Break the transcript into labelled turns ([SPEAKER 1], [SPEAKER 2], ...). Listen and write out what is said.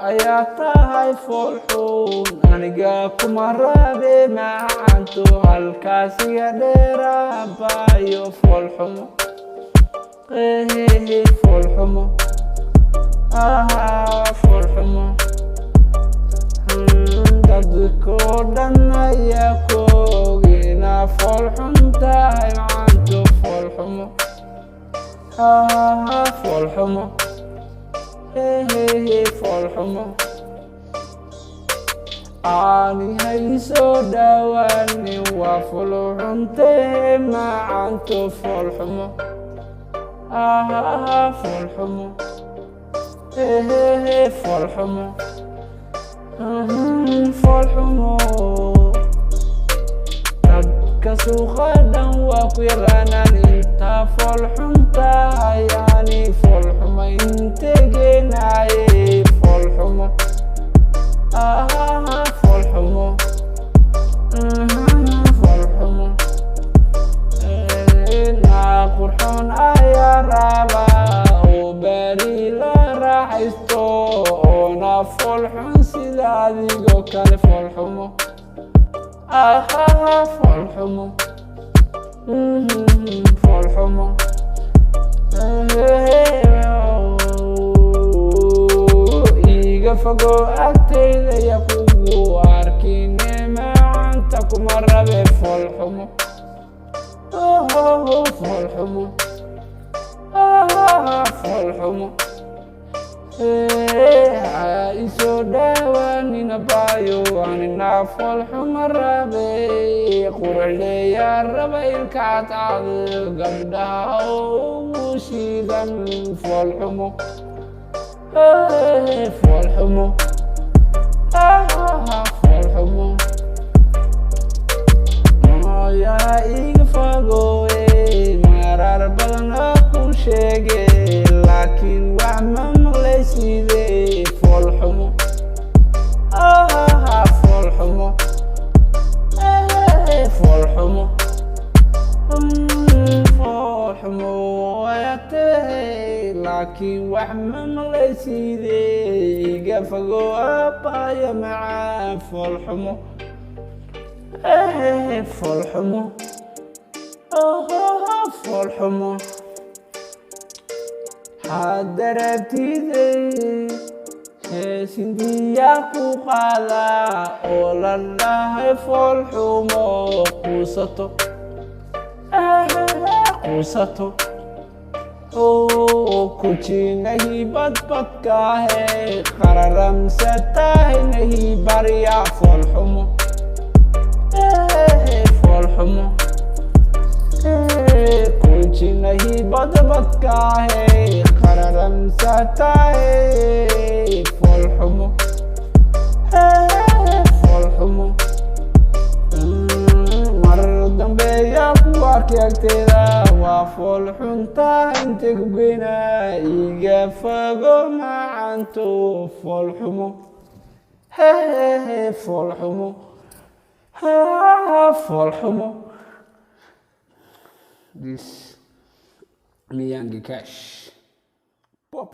[SPEAKER 1] ayaa tahay foolxuun aniga kuma rabe macanto halkaas iga dheeraabayo foolxumo foolxumo foolxumo dadkoo dhan ayaa koogina foolxun tahay macanto foolxumo foolxumo foolxumo aani haysoo dhawaanin waa foolxuntee macanto foolxumo foolxumo foolxumo foolxumo dadka suuqa dhan waa ku yaqaanaan intaa foolxunta ayaani foolxuma integenaaye foolxumo foolxumo foolxumo naa qurxoon ayaa rabaa oo bari la raaxaysto oona foolxun sida adigoo kale foolxumo foolxumo foolxumo iga fogo agtayda ya kugu arkine maanta kuma rabe foolxumo foolxumo foolxumo isoo dhawaanina bayo anina foolxuma rabe qurxleeyaa raba ilka cadcad gabdhaha ugu shiidan foolxumo foolxumo foolxumo yaa iga fogowe marar badan oo ku sheege laakiin wax ma maqlayside foolxumo foolxumo foolxumo foolxumo ayatee laakiin wax ma maqlayside iga fogo abaya macaan foolxumo foolxumo foolxumo hadarabtiday heesintiyaa ku qaada oo la dhahay foolxumo quusato quusato kujinahi badbadkaahe qararamsatahinahi barya foolxumo foolxumo kujinahi badbadkaahe qararamsatahe foolxumo foolxumo marar dambeeya ku arkay agteeda waa foolxunta inte kugeyna iga fogo macanto foolxumo foolxumo foolxumo this Miyangi Cash. Pop.